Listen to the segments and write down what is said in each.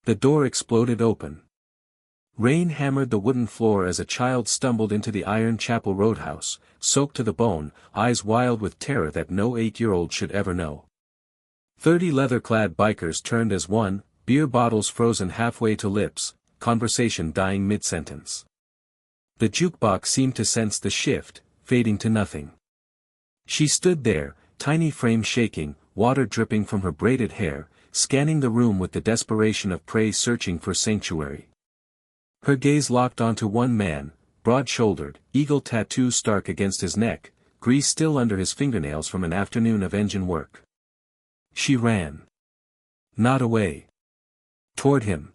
The door exploded open. Rain hammered the wooden floor as a child stumbled into the Iron Chapel roadhouse, soaked to the bone, eyes wild with terror that no 8-year-old should ever know. 30 leather-clad bikers turned as one, beer bottles frozen halfway to lips, conversation dying mid-sentence. The jukebox seemed to sense the shift, fading to nothing. She stood there, tiny frame shaking, water dripping from her braided hair, scanning the room with the desperation of prey searching for sanctuary. Her gaze locked onto one man, broad-shouldered, eagle tattoo stark against his neck, grease still under his fingernails from an afternoon of engine work. She ran. Not away. Toward him.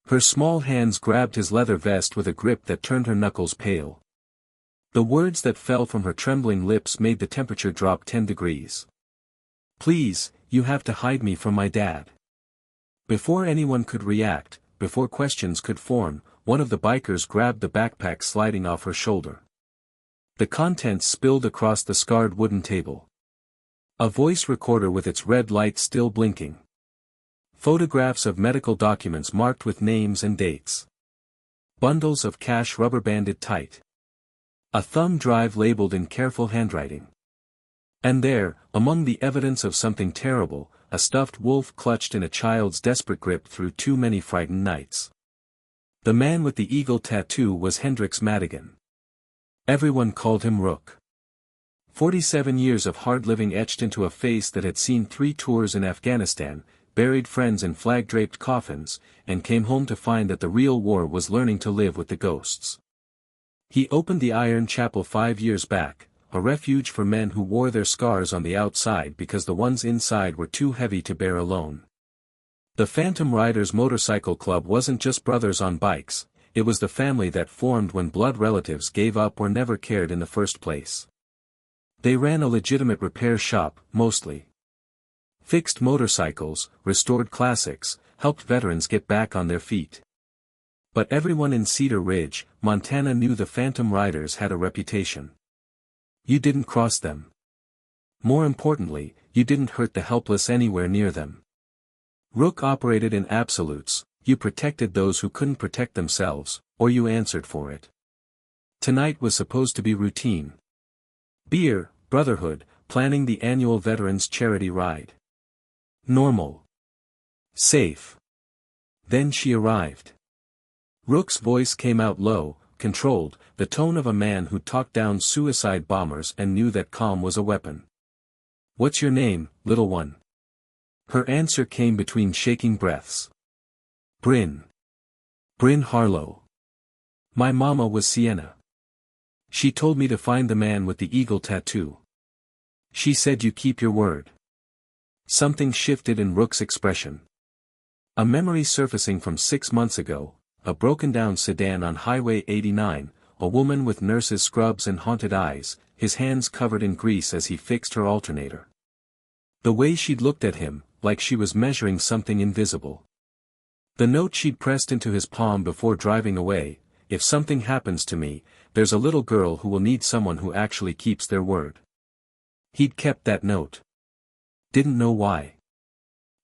Her small hands grabbed his leather vest with a grip that turned her knuckles pale. The words that fell from her trembling lips made the temperature drop 10 degrees. Please, you have to hide me from my dad. Before anyone could react, before questions could form, one of the bikers grabbed the backpack sliding off her shoulder. The contents spilled across the scarred wooden table. A voice recorder with its red light still blinking. Photographs of medical documents marked with names and dates. Bundles of cash rubber-banded tight. A thumb drive labeled in careful handwriting. And there, among the evidence of something terrible, a stuffed wolf clutched in a child's desperate grip through too many frightened nights. The man with the eagle tattoo was Hendrix Madigan. Everyone called him Rook. 47 years of hard living etched into a face that had seen 3 tours in Afghanistan, buried friends in flag-draped coffins, and came home to find that the real war was learning to live with the ghosts. He opened the Iron Chapel 5 years back, a refuge for men who wore their scars on the outside because the ones inside were too heavy to bear alone. The Phantom Riders Motorcycle Club wasn't just brothers on bikes, it was the family that formed when blood relatives gave up or never cared in the first place. They ran a legitimate repair shop, mostly. Fixed motorcycles, restored classics, helped veterans get back on their feet. But everyone in Cedar Ridge, Montana knew the Phantom Riders had a reputation. You didn't cross them. More importantly, you didn't hurt the helpless anywhere near them. Rook operated in absolutes, you protected those who couldn't protect themselves, or you answered for it. Tonight was supposed to be routine. Beer, brotherhood, planning the annual Veterans Charity Ride. Normal. Safe. Then she arrived. Rook's voice came out low, controlled, the tone of a man who talked down suicide bombers and knew that calm was a weapon. What's your name, little one? Her answer came between shaking breaths. Bryn. Bryn Harlow. My mama was Sienna. She told me to find the man with the eagle tattoo. She said you keep your word. Something shifted in Rook's expression. A memory surfacing from 6 months ago, a broken-down sedan on Highway 89, a woman with nurse's scrubs and haunted eyes, his hands covered in grease as he fixed her alternator. The way she'd looked at him, like she was measuring something invisible. The note she'd pressed into his palm before driving away, if something happens to me, there's a little girl who will need someone who actually keeps their word. He'd kept that note. Didn't know why.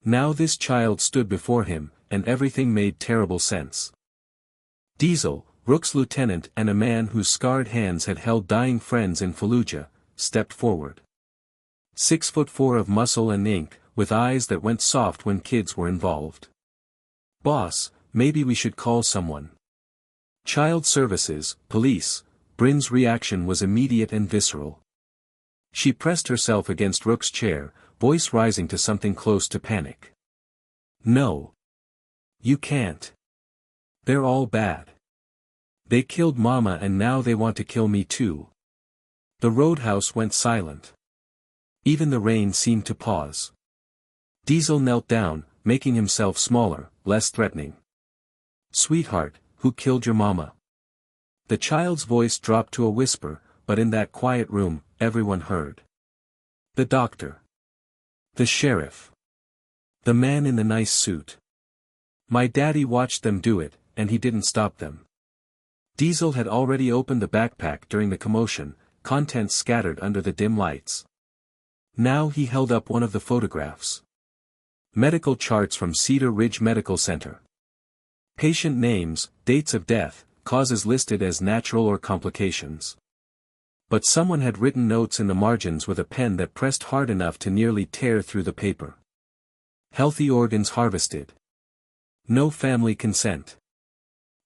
Now this child stood before him, and everything made terrible sense. Diesel, Rook's lieutenant and a man whose scarred hands had held dying friends in Fallujah, stepped forward. 6'4" of muscle and ink, with eyes that went soft when kids were involved. Boss, maybe we should call someone. Child Services, police. Bryn's reaction was immediate and visceral. She pressed herself against Rook's chair, voice rising to something close to panic. No. You can't. They're all bad. They killed Mama and now they want to kill me too. The roadhouse went silent. Even the rain seemed to pause. Diesel knelt down, making himself smaller, less threatening. Sweetheart, who killed your mama? The child's voice dropped to a whisper, but in that quiet room, everyone heard. The doctor. The sheriff. The man in the nice suit. My daddy watched them do it, and he didn't stop them. Diesel had already opened the backpack during the commotion, contents scattered under the dim lights. Now he held up one of the photographs. Medical charts from Cedar Ridge Medical Center. Patient names, dates of death, causes listed as natural or complications. But someone had written notes in the margins with a pen that pressed hard enough to nearly tear through the paper. Healthy organs harvested. No family consent.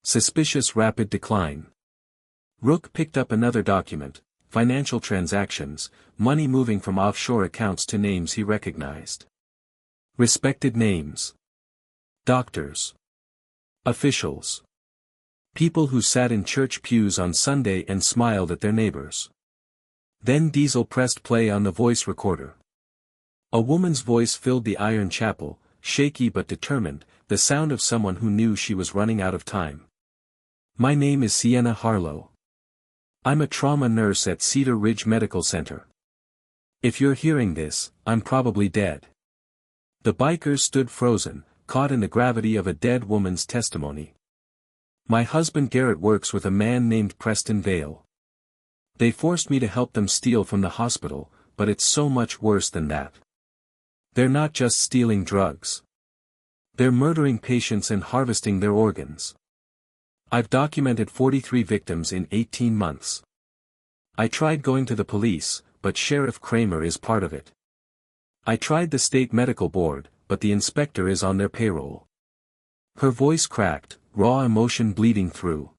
Suspicious rapid decline. Rook picked up another document, financial transactions, money moving from offshore accounts to names he recognized. Respected names. Doctors. Officials. People who sat in church pews on Sunday and smiled at their neighbors. Then Diesel pressed play on the voice recorder. A woman's voice filled the iron chapel, shaky but determined, the sound of someone who knew she was running out of time. My name is Sienna Harlow. I'm a trauma nurse at Cedar Ridge Medical Center. If you're hearing this, I'm probably dead. The bikers stood frozen, caught in the gravity of a dead woman's testimony. My husband Garrett works with a man named Preston Vale. They forced me to help them steal from the hospital, but it's so much worse than that. They're not just stealing drugs. They're murdering patients and harvesting their organs. I've documented 43 victims in 18 months. I tried going to the police, but Sheriff Kramer is part of it. I tried the state medical board, but the inspector is on their payroll. Her voice cracked, raw emotion bleeding through.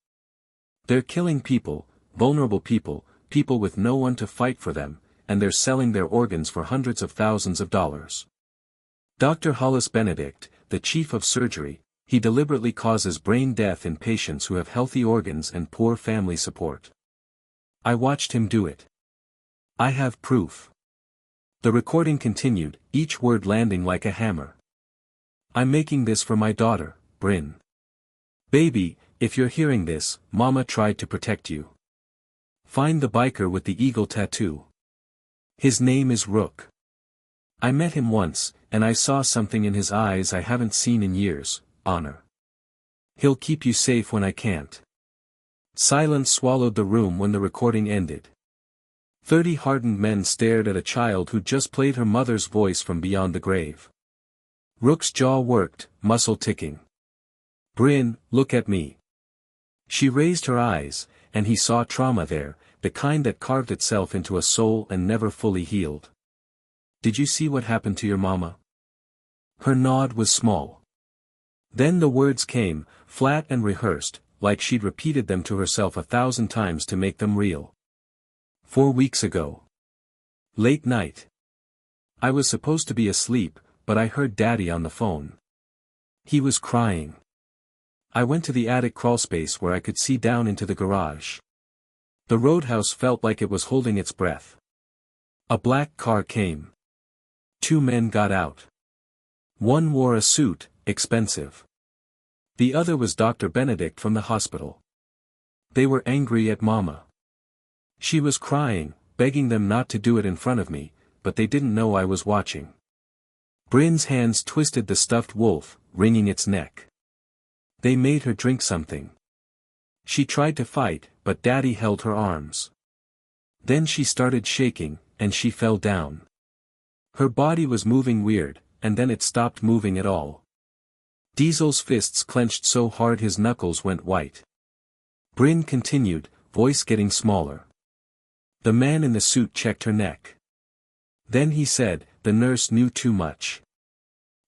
They're killing people, vulnerable people, people with no one to fight for them, and they're selling their organs for hundreds of thousands of dollars. Dr. Hollis Benedict, the chief of surgery, he deliberately causes brain death in patients who have healthy organs and poor family support. I watched him do it. I have proof. The recording continued, each word landing like a hammer. I'm making this for my daughter, Bryn. Baby, if you're hearing this, Mama tried to protect you. Find the biker with the eagle tattoo. His name is Rook. I met him once, and I saw something in his eyes I haven't seen in years, honor. He'll keep you safe when I can't. Silence swallowed the room when the recording ended. 30 hardened men stared at a child who just played her mother's voice from beyond the grave. Rook's jaw worked, muscle ticking. Bryn, look at me. She raised her eyes, and he saw trauma there, the kind that carved itself into a soul and never fully healed. Did you see what happened to your mama? Her nod was small. Then the words came, flat and rehearsed, like she'd repeated them to herself 1,000 times to make them real. 4 weeks ago. Late night. I was supposed to be asleep, but I heard Daddy on the phone. He was crying. I went to the attic crawlspace where I could see down into the garage. The roadhouse felt like it was holding its breath. A black car came. 2 men got out. One wore a suit, expensive. The other was Dr. Benedict from the hospital. They were angry at Mama. She was crying, begging them not to do it in front of me, but they didn't know I was watching. Bryn's hands twisted the stuffed wolf, wringing its neck. They made her drink something. She tried to fight, but Daddy held her arms. Then she started shaking, and she fell down. Her body was moving weird, and then it stopped moving at all. Diesel's fists clenched so hard his knuckles went white. Bryn continued, voice getting smaller. The man in the suit checked her neck. Then he said, the nurse knew too much.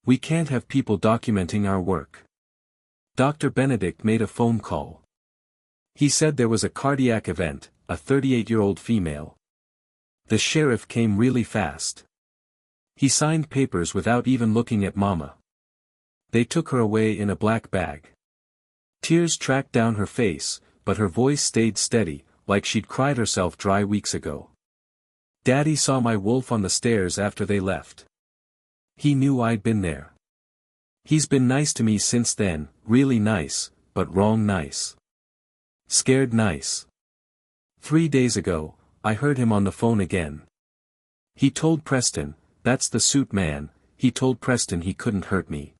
We can't have people documenting our work. Dr. Benedict made a phone call. He said there was a cardiac event, a 38-year-old female. The sheriff came really fast. He signed papers without even looking at Mama. They took her away in a black bag. Tears tracked down her face, but her voice stayed steady, like she'd cried herself dry weeks ago. Daddy saw my wolf on the stairs after they left. He knew I'd been there. He's been nice to me since then, really nice, but wrong nice. Scared nice. 3 days ago, I heard him on the phone again. He told Preston, that's the suit man, he told Preston he couldn't hurt me.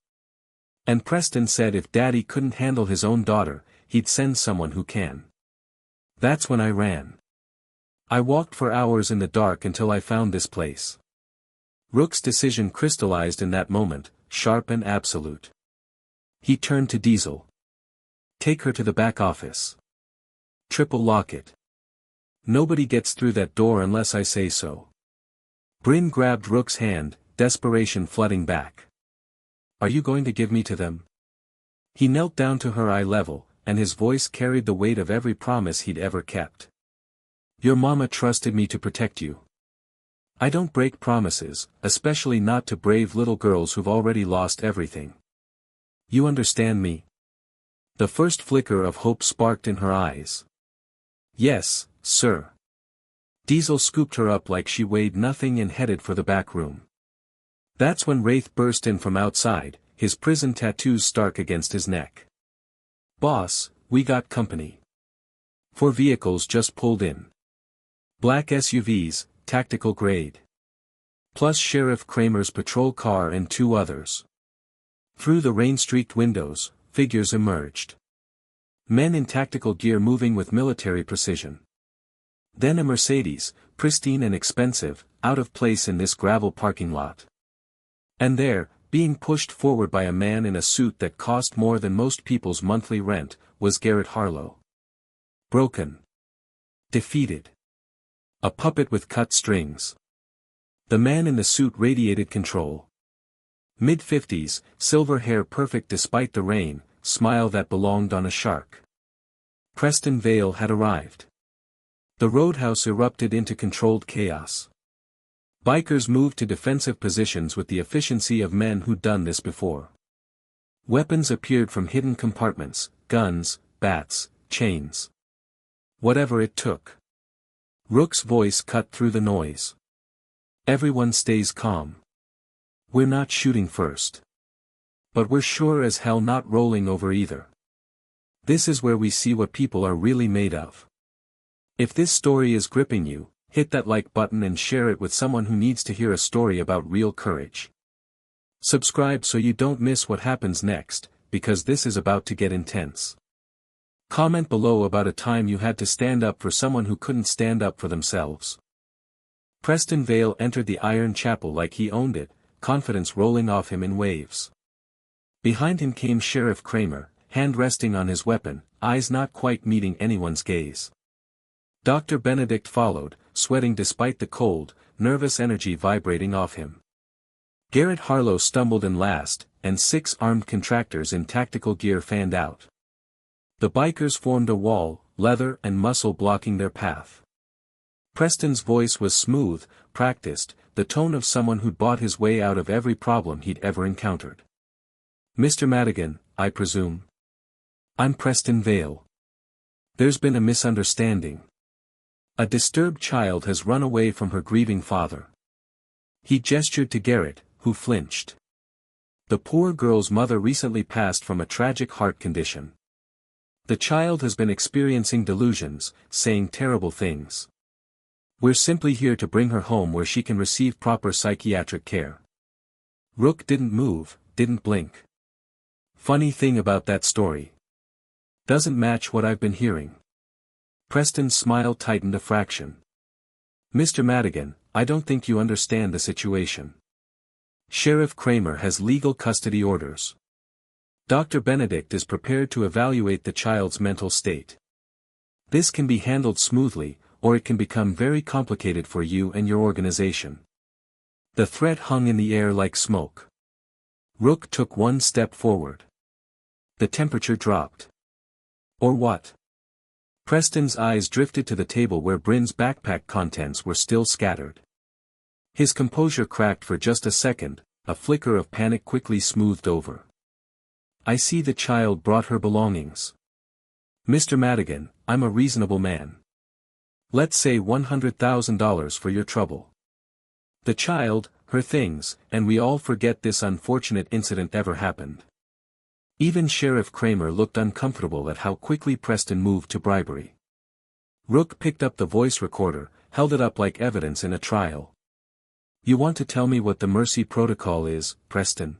And Preston said if Daddy couldn't handle his own daughter, he'd send someone who can. That's when I ran. I walked for hours in the dark until I found this place. Rook's decision crystallized in that moment, sharp and absolute. He turned to Diesel. Take her to the back office. Triple lock it. Nobody gets through that door unless I say so. Bryn grabbed Rook's hand, desperation flooding back. Are you going to give me to them? He knelt down to her eye level, and his voice carried the weight of every promise he'd ever kept. Your mama trusted me to protect you. I don't break promises, especially not to brave little girls who've already lost everything. You understand me? The first flicker of hope sparked in her eyes. Yes, sir. Diesel scooped her up like she weighed nothing and headed for the back room. That's when Wraith burst in from outside, his prison tattoos stark against his neck. Boss, we got company. 4 vehicles just pulled in. Black SUVs, tactical grade. Plus Sheriff Kramer's patrol car and 2 others. Through the rain-streaked windows, figures emerged. Men in tactical gear moving with military precision. Then a Mercedes, pristine and expensive, out of place in this gravel parking lot. And there, being pushed forward by a man in a suit that cost more than most people's monthly rent, was Garrett Harlow. Broken. Defeated. A puppet with cut strings. The man in the suit radiated control. Mid-50s, silver hair perfect despite the rain, smile that belonged on a shark. Preston Vale had arrived. The roadhouse erupted into controlled chaos. Bikers moved to defensive positions with the efficiency of men who'd done this before. Weapons appeared from hidden compartments, guns, bats, chains. Whatever it took. Rook's voice cut through the noise. Everyone stays calm. We're not shooting first. But we're sure as hell not rolling over either. This is where we see what people are really made of. If this story is gripping you, hit that like button and share it with someone who needs to hear a story about real courage. Subscribe so you don't miss what happens next, because this is about to get intense. Comment below about a time you had to stand up for someone who couldn't stand up for themselves. Preston Vale entered the Iron Chapel like he owned it, confidence rolling off him in waves. Behind him came Sheriff Kramer, hand resting on his weapon, eyes not quite meeting anyone's gaze. Dr. Benedict followed, sweating despite the cold, nervous energy vibrating off him. Garrett Harlow stumbled in last, and 6 armed contractors in tactical gear fanned out. The bikers formed a wall, leather and muscle blocking their path. Preston's voice was smooth, practiced, the tone of someone who'd bought his way out of every problem he'd ever encountered. Mr. Madigan, I presume. I'm Preston Vale. There's been a misunderstanding. A disturbed child has run away from her grieving father. He gestured to Garrett, who flinched. The poor girl's mother recently passed from a tragic heart condition. The child has been experiencing delusions, saying terrible things. We're simply here to bring her home where she can receive proper psychiatric care. Rook didn't move, didn't blink. Funny thing about that story. Doesn't match what I've been hearing. Preston's smile tightened a fraction. Mr. Madigan, I don't think you understand the situation. Sheriff Kramer has legal custody orders. Dr. Benedict is prepared to evaluate the child's mental state. This can be handled smoothly, or it can become very complicated for you and your organization. The threat hung in the air like smoke. Rook took 1 step forward. The temperature dropped. Or what? Preston's eyes drifted to the table where Bryn's backpack contents were still scattered. His composure cracked for just a second, a flicker of panic quickly smoothed over. I see the child brought her belongings. Mr. Madigan, I'm a reasonable man. Let's say $100,000 for your trouble. The child, her things, and we all forget this unfortunate incident ever happened. Even Sheriff Kramer looked uncomfortable at how quickly Preston moved to bribery. Rook picked up the voice recorder, held it up like evidence in a trial. You want to tell me what the mercy protocol is, Preston?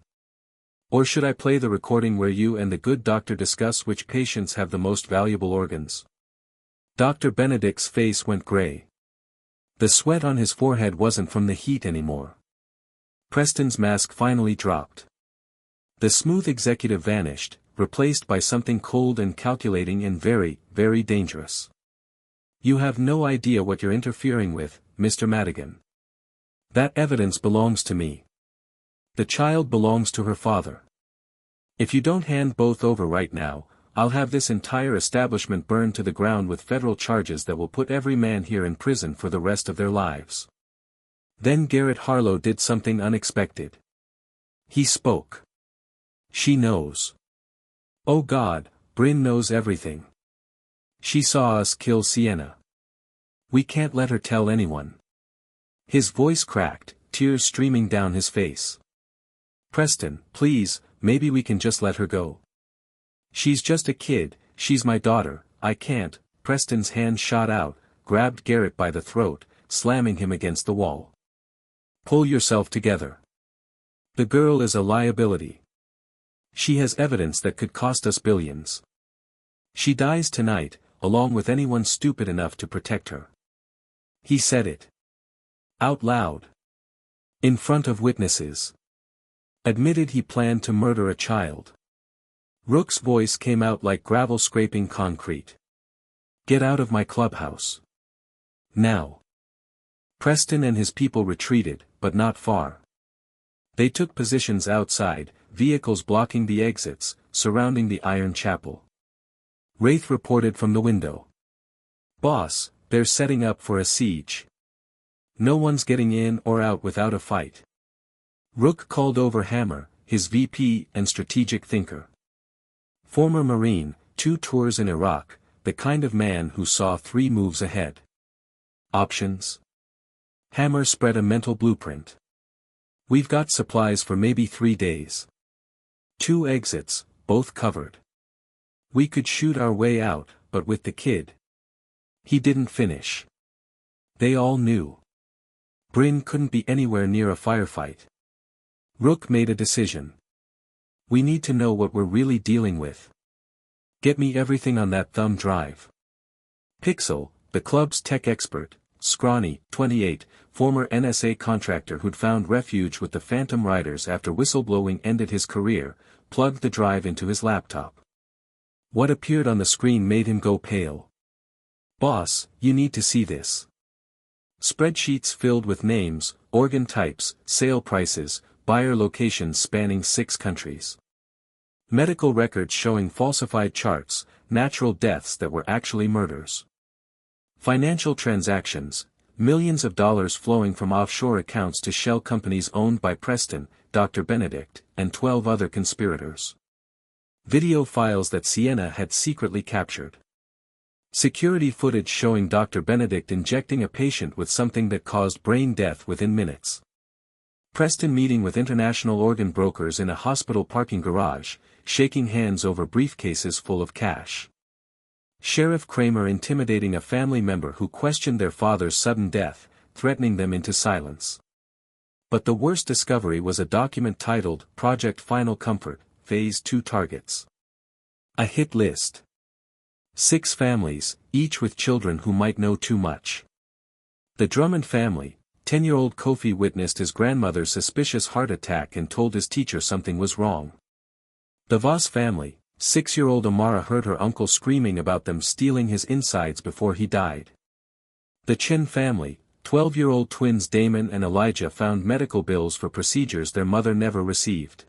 Or should I play the recording where you and the good doctor discuss which patients have the most valuable organs? Dr. Benedict's face went gray. The sweat on his forehead wasn't from the heat anymore. Preston's mask finally dropped. The smooth executive vanished, replaced by something cold and calculating and very, very dangerous. You have no idea what you're interfering with, Mr. Madigan. That evidence belongs to me. The child belongs to her father. If you don't hand both over right now, I'll have this entire establishment burned to the ground with federal charges that will put every man here in prison for the rest of their lives. Then Garrett Harlow did something unexpected. He spoke. She knows. Oh God, Bryn knows everything. She saw us kill Sienna. We can't let her tell anyone. His voice cracked, tears streaming down his face. Preston, please, maybe we can just let her go. She's just a kid, she's my daughter, I can't. Preston's hand shot out, grabbed Garrett by the throat, slamming him against the wall. Pull yourself together. The girl is a liability. She has evidence that could cost us billions. She dies tonight, along with anyone stupid enough to protect her. He said it. Out loud. In front of witnesses. Admitted he planned to murder a child. Rook's voice came out like gravel scraping concrete. Get out of my clubhouse. Now. Preston and his people retreated, but not far. They took positions outside, vehicles blocking the exits, surrounding the Iron Chapel. Wraith reported from the window. Boss, they're setting up for a siege. No one's getting in or out without a fight. Rook called over Hammer, his VP and strategic thinker. Former Marine, 2 tours in Iraq, the kind of man who saw 3 moves ahead. Options? Hammer spread a mental blueprint. We've got supplies for maybe 3 days. 2 exits, both covered. We could shoot our way out, but with the kid. He didn't finish. They all knew. Bryn couldn't be anywhere near a firefight. Rook made a decision. We need to know what we're really dealing with. Get me everything on that thumb drive. Pixel, the club's tech expert, scrawny, 28, former NSA contractor who'd found refuge with the Phantom Riders after whistleblowing ended his career, plugged the drive into his laptop. What appeared on the screen made him go pale. Boss, you need to see this. Spreadsheets filled with names, organ types, sale prices, buyer locations spanning 6 countries. Medical records showing falsified charts, natural deaths that were actually murders. Financial transactions, millions of dollars flowing from offshore accounts to shell companies owned by Preston, Dr. Benedict, and 12 other conspirators. Video files that Sienna had secretly captured. Security footage showing Dr. Benedict injecting a patient with something that caused brain death within minutes. Preston meeting with international organ brokers in a hospital parking garage, shaking hands over briefcases full of cash. Sheriff Kramer intimidating a family member who questioned their father's sudden death, threatening them into silence. But the worst discovery was a document titled Project Final Comfort, Phase 2 Targets. A hit list. 6 families, each with children who might know too much. The Drummond family. 10-year-old Kofi witnessed his grandmother's suspicious heart attack and told his teacher something was wrong. The Voss family, 6-year-old Amara heard her uncle screaming about them stealing his insides before he died. The Chen family, 12-year-old twins Damon and Elijah found medical bills for procedures their mother never received.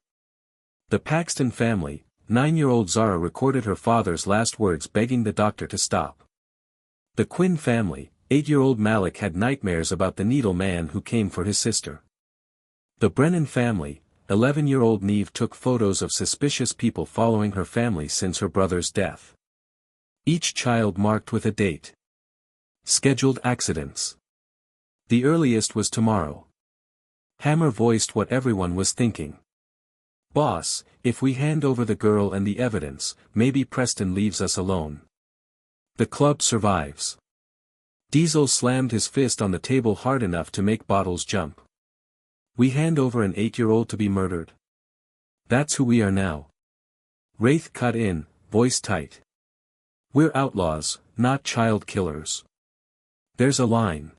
The Paxton family, 9-year-old Zara recorded her father's last words begging the doctor to stop. The Quinn family, 8-year-old Malik had nightmares about the needle man who came for his sister. The Brennan family, 11-year-old Neve took photos of suspicious people following her family since her brother's death. Each child marked with a date. Scheduled accidents. The earliest was tomorrow. Hammer voiced what everyone was thinking. Boss, if we hand over the girl and the evidence, maybe Preston leaves us alone. The club survives. Diesel slammed his fist on the table hard enough to make bottles jump. We hand over an 8-year-old to be murdered? That's who we are now. Wraith cut in, voice tight. We're outlaws, not child killers. There's a line.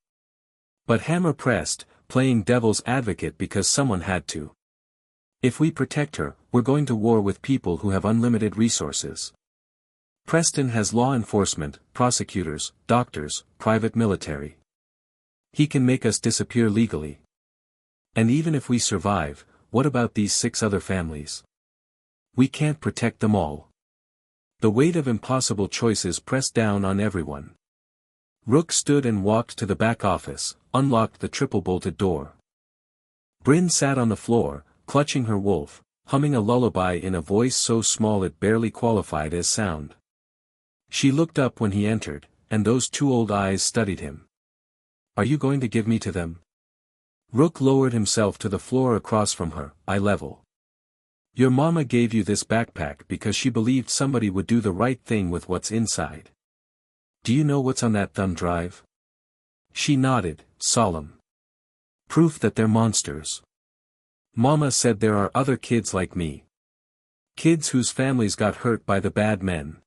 But Hammer pressed, playing devil's advocate because someone had to. If we protect her, we're we're going to war with people who have unlimited resources. Preston has law enforcement, prosecutors, doctors, private military. He can make us disappear legally. And even if we survive, what about these 6 other families? We can't protect them all. The weight of impossible choices pressed down on everyone. Rook stood and walked to the back office, unlocked the triple-bolted door. Bryn sat on the floor, clutching her wolf, humming a lullaby in a voice so small it barely qualified as sound. She looked up when he entered, and those 2 old eyes studied him. Are you going to give me to them? Rook lowered himself to the floor across from her, eye level. Your mama gave you this backpack because she believed somebody would do the right thing with what's inside. Do you know what's on that thumb drive? She nodded, solemn. Proof that they're monsters. Mama said there are other kids like me. Kids whose families got hurt by the bad men.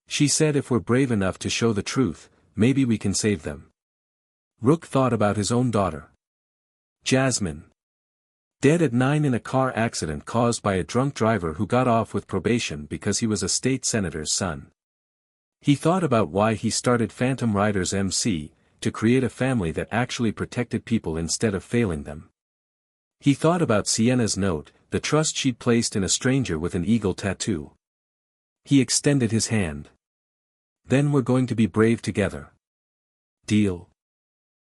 She said if we're brave enough to show the truth, maybe we can save them. Rook thought about his own daughter. Jasmine. Dead at 9 in a car accident caused by a drunk driver who got off with probation because he was a state senator's son. He thought about why he started Phantom Riders MC, to create a family that actually protected people instead of failing them. He thought about Sienna's note, the trust she'd placed in a stranger with an eagle tattoo. He extended his hand. Then we're going to be brave together. Deal?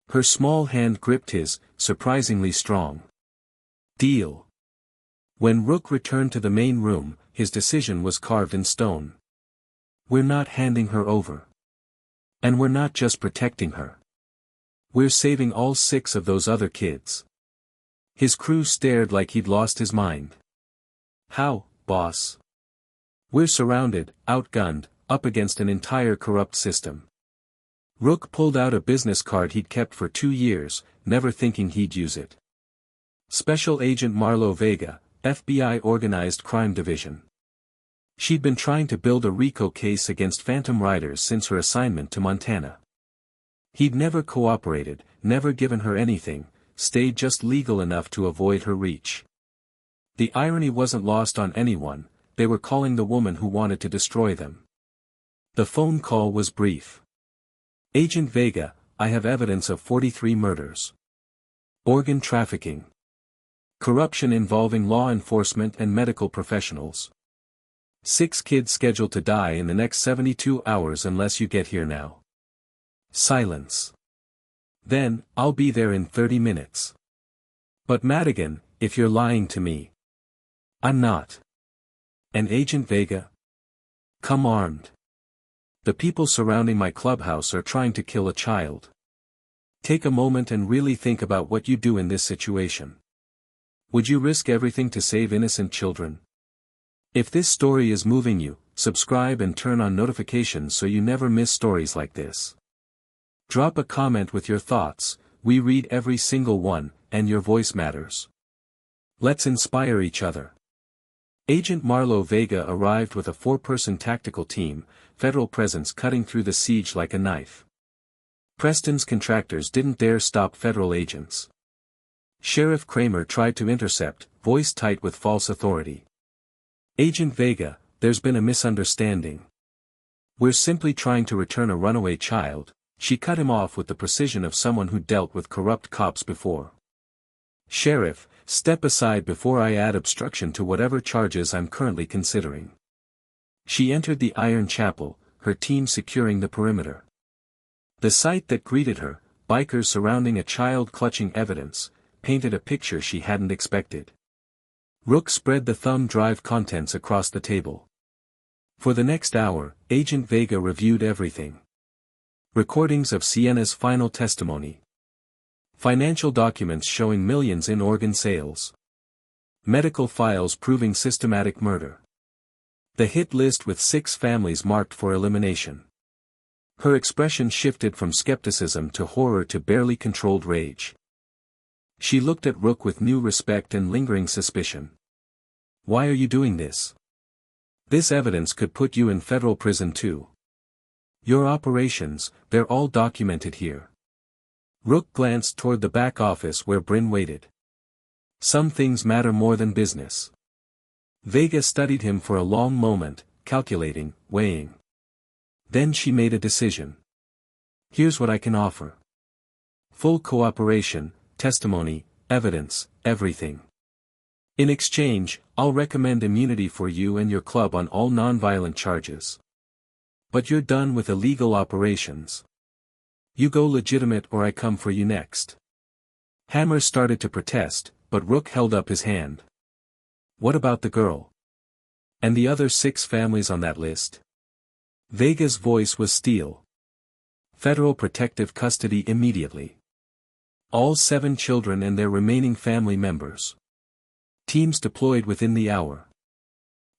Her small hand gripped his, surprisingly strong. Deal. When Rook returned to the main room, his decision was carved in stone. We're not handing her over. And we're not just protecting her. We're saving all 6 of those other kids. His crew stared like he'd lost his mind. How, boss? We're surrounded, outgunned, up against an entire corrupt system. Rook pulled out a business card he'd kept for 2 years, never thinking he'd use it. Special Agent Marlo Vega, FBI Organized Crime Division. She'd been trying to build a RICO case against Phantom Riders since her assignment to Montana. He'd never cooperated, never given her anything, stayed just legal enough to avoid her reach. The irony wasn't lost on anyone, they were calling the woman who wanted to destroy them. The phone call was brief. Agent Vega, I have evidence of 43 murders. Organ trafficking. Corruption involving law enforcement and medical professionals. 6 kids scheduled to die in the next 72 hours unless you get here now. Silence. Then, I'll be there in 30 minutes. But Madigan, if you're lying to me. I'm not. And Agent Vega? Come armed. The people surrounding my clubhouse are trying to kill a child. Take a moment and really think about what you do in this situation. Would you risk everything to save innocent children? If this story is moving you, subscribe and turn on notifications so you never miss stories like this. Drop a comment with your thoughts, we read every single one, and your voice matters. Let's inspire each other. Agent Marlo Vega arrived with a 4-person tactical team, federal presence cutting through the siege like a knife. Preston's contractors didn't dare stop federal agents. Sheriff Kramer tried to intercept, voice tight with false authority. Agent Vega, there's been a misunderstanding. We're simply trying to return a runaway child. She cut him off with the precision of someone who dealt with corrupt cops before. Sheriff, step aside before I add obstruction to whatever charges I'm currently considering. She entered the Iron Chapel, her team securing the perimeter. The sight that greeted her, bikers surrounding a child clutching evidence, painted a picture she hadn't expected. Rook spread the thumb drive contents across the table. For the next hour, Agent Vega reviewed everything. Recordings of Sienna's final testimony. Financial documents showing millions in organ sales. Medical files proving systematic murder. The hit list with 6 families marked for elimination. Her expression shifted from skepticism to horror to barely controlled rage. She looked at Rook with new respect and lingering suspicion. Why are you doing this? This evidence could put you in federal prison too. Your operations, they're all documented here. Rook glanced toward the back office where Bryn waited. Some things matter more than business. Vega studied him for a long moment, calculating, weighing. Then she made a decision. Here's what I can offer. Full cooperation, testimony, evidence, everything. In exchange, I'll recommend immunity for you and your club on all nonviolent charges. But you're done with illegal operations. You go legitimate or I come for you next. Hammer started to protest, but Rook held up his hand. What about the girl? And the other 6 families on that list? Vega's voice was steel. Federal protective custody immediately. All 7 children and their remaining family members. Teams deployed within the hour.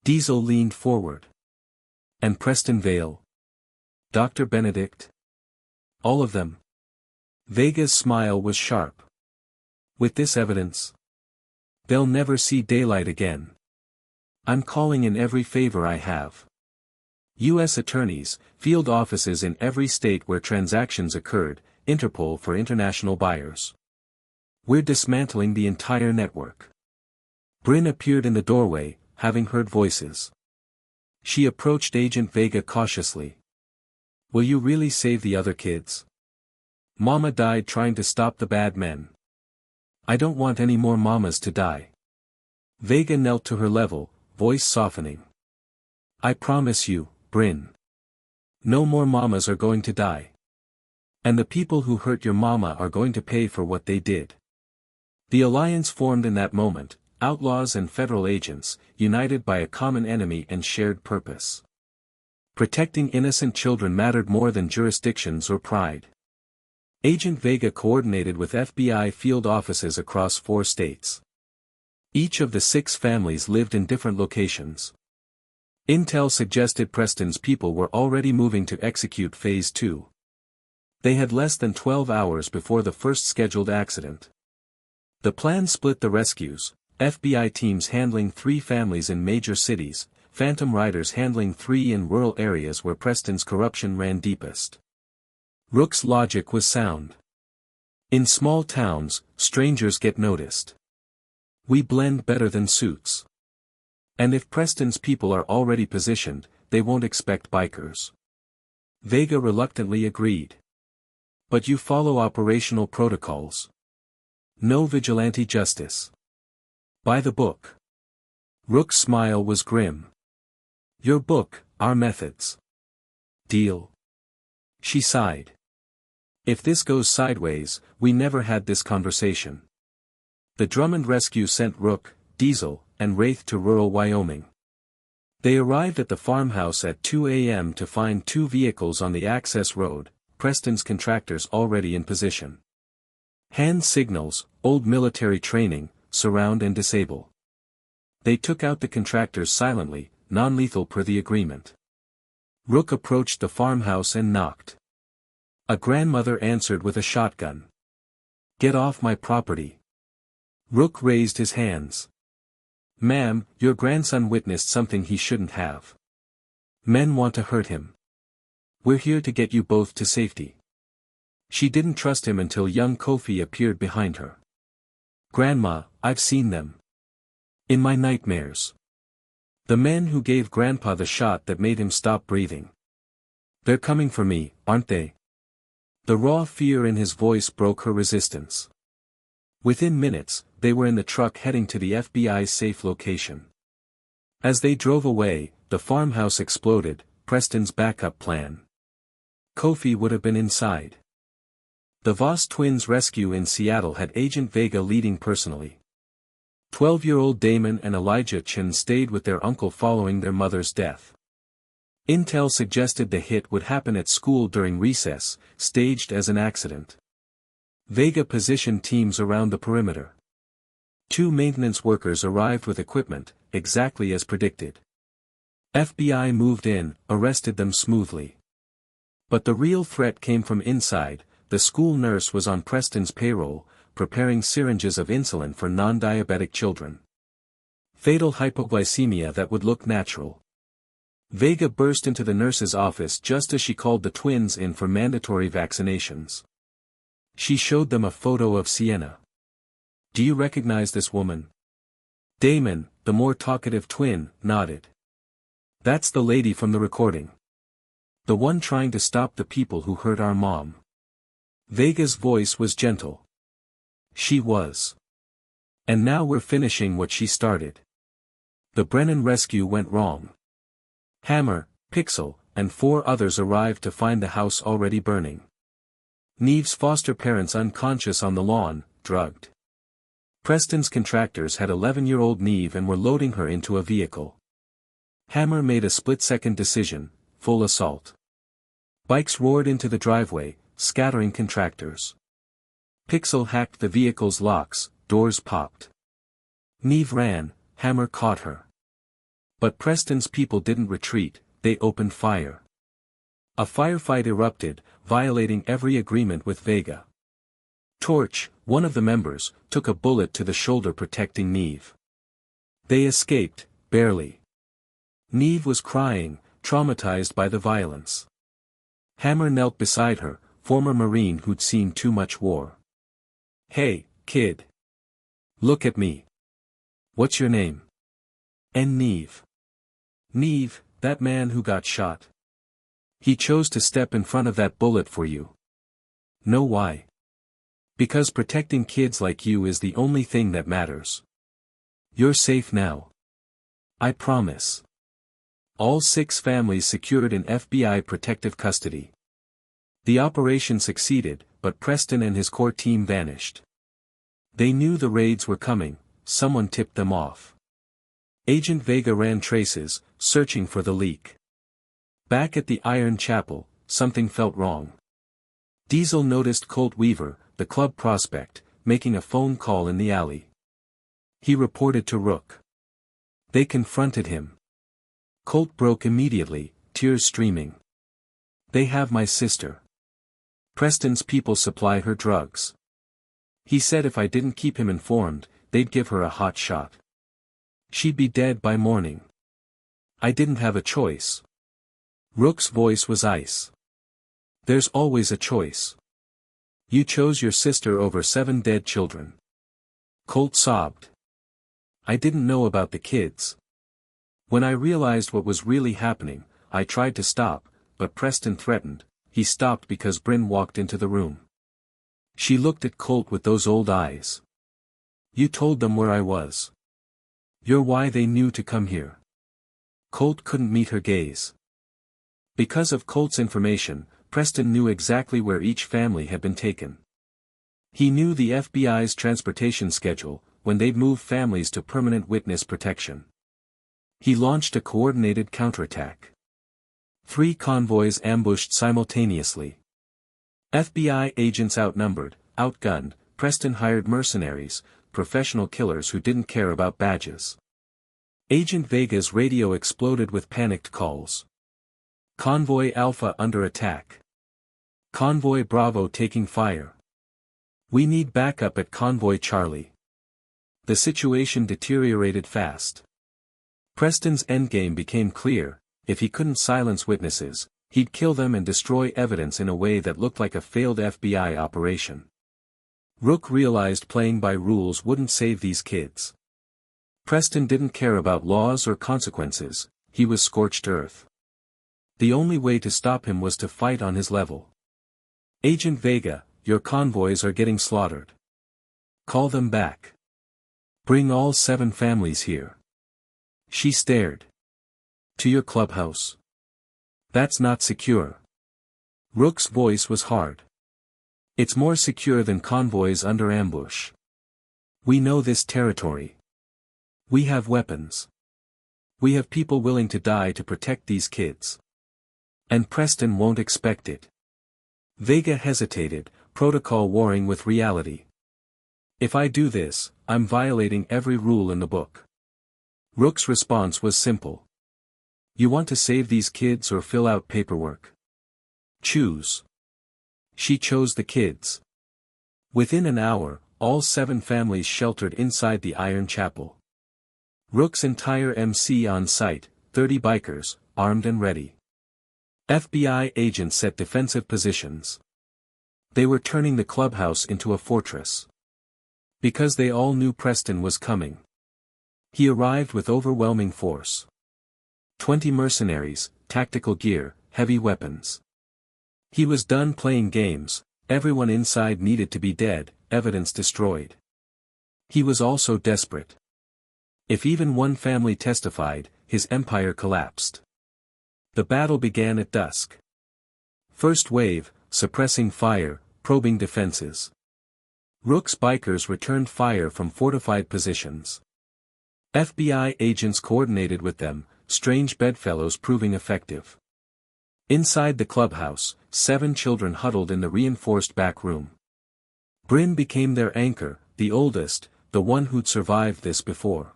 Diesel leaned forward. And Preston Vale? Dr. Benedict? All of them? Vega's smile was sharp. With this evidence? They'll never see daylight again. I'm calling in every favor I have. U.S. attorneys, field offices in every state where transactions occurred, Interpol for international buyers. We're dismantling the entire network. Bryn appeared in the doorway, having heard voices. She approached Agent Vega cautiously. Will you really save the other kids? Mama died trying to stop the bad men. I don't want any more mamas to die. Vega knelt to her level, voice softening. I promise you, Bryn. No more mamas are going to die. And the people who hurt your mama are going to pay for what they did. The alliance formed in that moment, outlaws and federal agents, united by a common enemy and shared purpose. Protecting innocent children mattered more than jurisdictions or pride. Agent Vega coordinated with FBI field offices across 4 states. Each of the 6 families lived in different locations. Intel suggested Preston's people were already moving to execute Phase 2. They had less than 12 hours before the first scheduled accident. The plan split the rescues, FBI teams handling 3 families in major cities, Phantom Riders handling 3 in rural areas where Preston's corruption ran deepest. Rook's logic was sound. In small towns, strangers get noticed. We blend better than suits. And if Preston's people are already positioned, they won't expect bikers. Vega reluctantly agreed. But you follow operational protocols. No vigilante justice. By the book. Rook's smile was grim. Your book, our methods. Deal. She sighed. If this goes sideways, we never had this conversation. The Drummond rescue sent Rook, Diesel, and Wraith to rural Wyoming. They arrived at the farmhouse at 2 a.m. to find 2 vehicles on the access road, Preston's contractors already in position. Hand signals, old military training, surround and disable. They took out the contractors silently, non-lethal per the agreement. Rook approached the farmhouse and knocked. A grandmother answered with a shotgun. Get off my property. Rook raised his hands. Ma'am, your grandson witnessed something he shouldn't have. Men want to hurt him. We're here to get you both to safety. She didn't trust him until young Kofi appeared behind her. Grandma, I've seen them. In my nightmares. The men who gave Grandpa the shot that made him stop breathing. They're coming for me, aren't they? The raw fear in his voice broke her resistance. Within minutes, they were in the truck heading to the FBI's safe location. As they drove away, the farmhouse exploded, Preston's backup plan. Kofi would have been inside. The Voss twins' rescue in Seattle had Agent Vega leading personally. 12-year-old Damon and Elijah Chin stayed with their uncle following their mother's death. Intel suggested the hit would happen at school during recess, staged as an accident. Vega positioned teams around the perimeter. 2 maintenance workers arrived with equipment, exactly as predicted. FBI moved in, arrested them smoothly. But the real threat came from inside. The school nurse was on Preston's payroll, preparing syringes of insulin for non-diabetic children. Fatal hypoglycemia that would look natural. Vega burst into the nurse's office just as she called the twins in for mandatory vaccinations. She showed them a photo of Sienna. Do you recognize this woman? Damon, the more talkative twin, nodded. That's the lady from the recording. The one trying to stop the people who hurt our mom. Vega's voice was gentle. She was. And now we're finishing what she started. The Brennan rescue went wrong. Hammer, Pixel, and 4 others arrived to find the house already burning. Neve's foster parents unconscious on the lawn, drugged. Preston's contractors had 11-year-old Neve and were loading her into a vehicle. Hammer made a split-second decision, full assault. Bikes roared into the driveway, scattering contractors. Pixel hacked the vehicle's locks, doors popped. Neve ran, Hammer caught her. But Preston's people didn't retreat, they opened fire. A firefight erupted, violating every agreement with Vega. Torch, one of the members, took a bullet to the shoulder protecting Neve. They escaped, barely. Neve was crying, traumatized by the violence. Hammer knelt beside her, former Marine who'd seen too much war. Hey, kid. Look at me. What's your name? And Neve. Neve, that man who got shot. He chose to step in front of that bullet for you. Know why? Because protecting kids like you is the only thing that matters. You're safe now. I promise. All 6 families secured in FBI protective custody. The operation succeeded, but Preston and his core team vanished. They knew the raids were coming, someone tipped them off. Agent Vega ran traces, searching for the leak. Back at the Iron Chapel, something felt wrong. Diesel noticed Colt Weaver, the club prospect, making a phone call in the alley. He reported to Rook. They confronted him. Colt broke immediately, tears streaming. They have my sister. Preston's people supply her drugs. He said if I didn't keep him informed, they'd give her a hot shot. She'd be dead by morning. I didn't have a choice. Rook's voice was ice. There's always a choice. You chose your sister over 7 dead children. Colt sobbed. I didn't know about the kids. When I realized what was really happening, I tried to stop, but Preston threatened. He stopped because Bryn walked into the room. She looked at Colt with those old eyes. You told them where I was. You're why they knew to come here. Colt couldn't meet her gaze. Because of Colt's information, Preston knew exactly where each family had been taken. He knew the FBI's transportation schedule, when they'd move families to permanent witness protection. He launched a coordinated counterattack. 3 convoys ambushed simultaneously. FBI agents outnumbered, outgunned, Preston hired mercenaries, professional killers who didn't care about badges. Agent Vega's radio exploded with panicked calls. Convoy Alpha under attack. Convoy Bravo taking fire. We need backup at Convoy Charlie. The situation deteriorated fast. Preston's endgame became clear: if he couldn't silence witnesses, he'd kill them and destroy evidence in a way that looked like a failed FBI operation. Rook realized playing by rules wouldn't save these kids. Preston didn't care about laws or consequences, he was scorched earth. The only way to stop him was to fight on his level. Agent Vega, your convoys are getting slaughtered. Call them back. Bring all 7 families here. She stared. To your clubhouse. That's not secure. Rook's voice was hard. It's more secure than convoys under ambush. We know this territory. We have weapons. We have people willing to die to protect these kids. And Preston won't expect it. Vega hesitated, protocol warring with reality. If I do this, I'm violating every rule in the book. Rook's response was simple. You want to save these kids or fill out paperwork? Choose. She chose the kids. Within an hour, all 7 families sheltered inside the Iron Chapel. Rook's entire MC on site, 30 bikers, armed and ready. FBI agents set defensive positions. They were turning the clubhouse into a fortress. Because they all knew Preston was coming. He arrived with overwhelming force. 20 mercenaries, tactical gear, heavy weapons. He was done playing games, everyone inside needed to be dead, evidence destroyed. He was also desperate. If even one family testified, his empire collapsed. The battle began at dusk. First wave, suppressing fire, probing defenses. Rook's bikers returned fire from fortified positions. FBI agents coordinated with them, strange bedfellows proving effective. Inside the clubhouse, 7 children huddled in the reinforced back room. Bryn became their anchor, the oldest, the one who'd survived this before.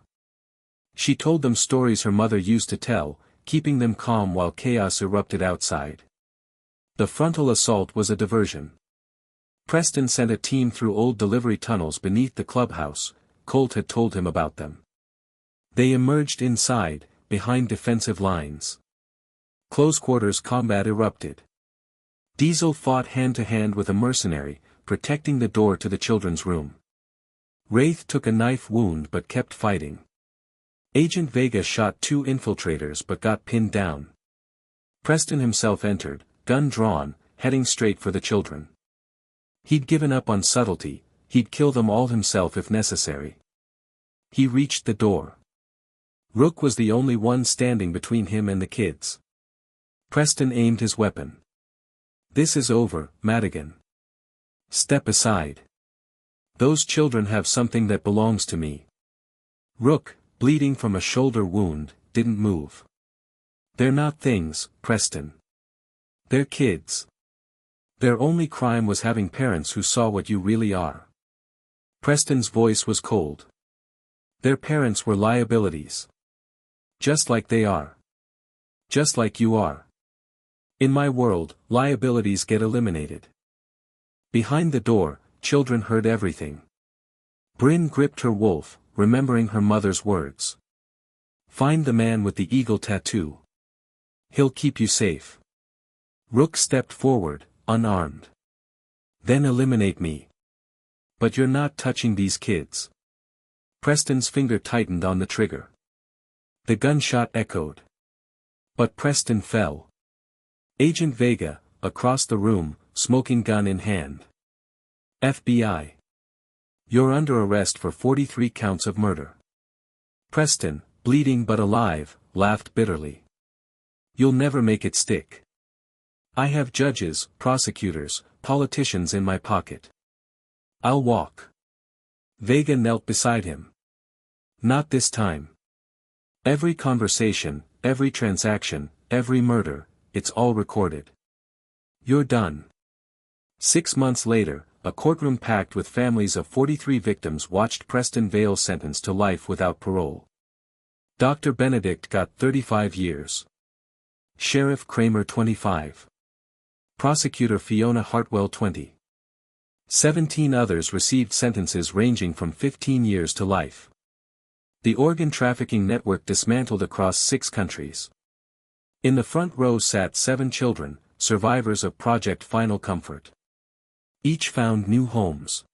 She told them stories her mother used to tell, keeping them calm while chaos erupted outside. The frontal assault was a diversion. Preston sent a team through old delivery tunnels beneath the clubhouse. Colt had told him about them. They emerged inside, behind defensive lines. Close quarters combat erupted. Diesel fought hand-to-hand with a mercenary, protecting the door to the children's room. Wraith took a knife wound but kept fighting. Agent Vega shot 2 infiltrators but got pinned down. Preston himself entered, gun drawn, heading straight for the children. He'd given up on subtlety, he'd kill them all himself if necessary. He reached the door. Rook was the only one standing between him and the kids. Preston aimed his weapon. "This is over, Madigan. Step aside. Those children have something that belongs to me." Rook, bleeding from a shoulder wound, didn't move. "They're not things, Preston. They're kids. Their only crime was having parents who saw what you really are." Preston's voice was cold. "Their parents were liabilities. Just like they are. Just like you are. In my world, liabilities get eliminated." Behind the door, children heard everything. Bryn gripped her wolf, remembering her mother's words. "Find the man with the eagle tattoo. He'll keep you safe." Rook stepped forward, unarmed. "Then eliminate me. But you're not touching these kids." Preston's finger tightened on the trigger. The gunshot echoed. But Preston fell. Agent Vega, across the room, smoking gun in hand. "FBI. You're under arrest for 43 counts of murder." Preston, bleeding but alive, laughed bitterly. "You'll never make it stick. I have judges, prosecutors, politicians in my pocket. I'll walk." Vega knelt beside him. "Not this time. Every conversation, every transaction, every murder, it's all recorded. You're done." 6 months later, a courtroom packed with families of 43 victims watched Preston Vale's sentenced to life without parole. Dr. Benedict got 35 years. Sheriff Kramer 25. Prosecutor Fiona Hartwell 20. 17 others received sentences ranging from 15 years to life. The organ trafficking network dismantled across 6 countries. In the front row sat 7 children, survivors of Project Final Comfort. Each found new homes.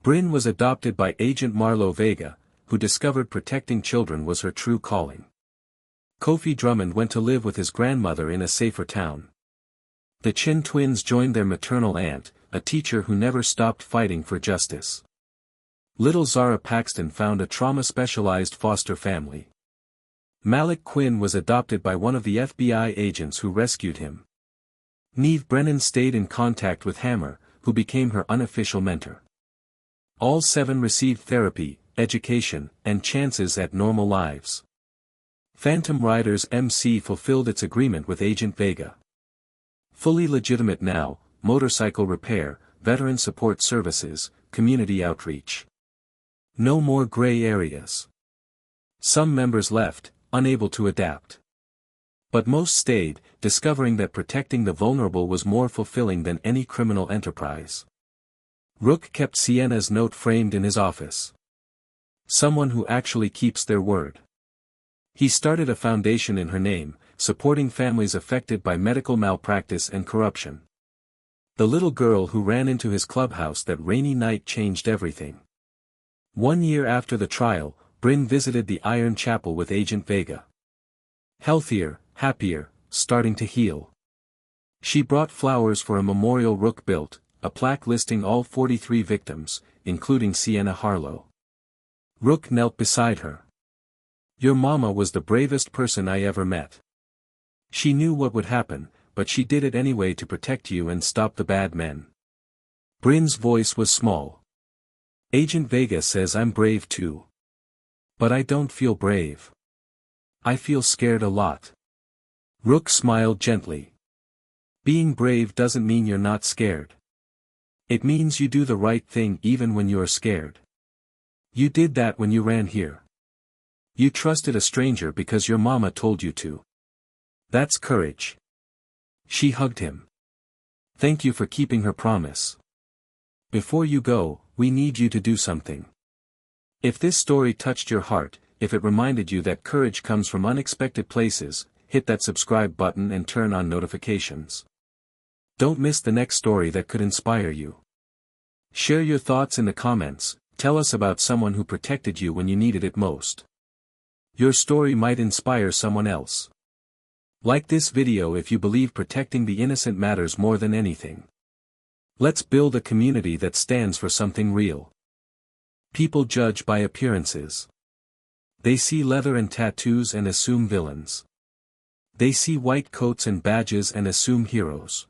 Bryn was adopted by Agent Marlo Vega, who discovered protecting children was her true calling. Kofi Drummond went to live with his grandmother in a safer town. The Chin twins joined their maternal aunt, a teacher who never stopped fighting for justice. Little Zara Paxton found a trauma-specialized foster family. Malik Quinn was adopted by one of the FBI agents who rescued him. Neve Brennan stayed in contact with Hammer, who became her unofficial mentor. All 7 received therapy, education, and chances at normal lives. Phantom Riders MC fulfilled its agreement with Agent Vega. Fully legitimate now, motorcycle repair, veteran support services, community outreach. No more gray areas. Some members left, unable to adapt. But most stayed, discovering that protecting the vulnerable was more fulfilling than any criminal enterprise. Rook kept Sienna's note framed in his office. Someone who actually keeps their word. He started a foundation in her name, supporting families affected by medical malpractice and corruption. The little girl who ran into his clubhouse that rainy night changed everything. 1 year after the trial, Bryn visited the Iron Chapel with Agent Vega. Healthier, happier, starting to heal. She brought flowers for a memorial Rook built, a plaque listing all 43 victims, including Sienna Harlow. Rook knelt beside her. "Your mama was the bravest person I ever met. She knew what would happen, but she did it anyway to protect you and stop the bad men." Bryn's voice was small. "Agent Vega says I'm brave too. But I don't feel brave. I feel scared a lot." Rook smiled gently. "Being brave doesn't mean you're not scared. It means you do the right thing even when you're scared. You did that when you ran here. You trusted a stranger because your mama told you to. That's courage." She hugged him. "Thank you for keeping her promise. Before you go, we need you to do something. If this story touched your heart, if it reminded you that courage comes from unexpected places, hit that subscribe button and turn on notifications. Don't miss the next story that could inspire you. Share your thoughts in the comments, tell us about someone who protected you when you needed it most. Your story might inspire someone else. Like this video if you believe protecting the innocent matters more than anything. Let's build a community that stands for something real. People judge by appearances. They see leather and tattoos and assume villains. They see white coats and badges and assume heroes.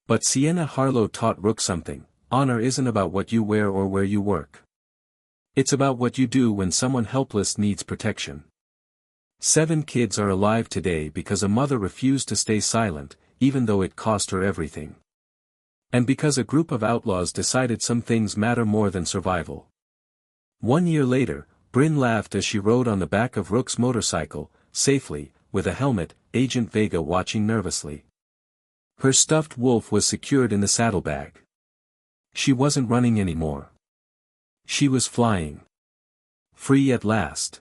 But Sienna Harlow taught Rook something: honor isn't about what you wear or where you work. It's about what you do when someone helpless needs protection. 7 kids are alive today because a mother refused to stay silent, even though it cost her everything. And because a group of outlaws decided some things matter more than survival. 1 year later, Bryn laughed as she rode on the back of Rook's motorcycle, safely, with a helmet, Agent Vega watching nervously. Her stuffed wolf was secured in the saddlebag. She wasn't running anymore. She was flying. Free at last.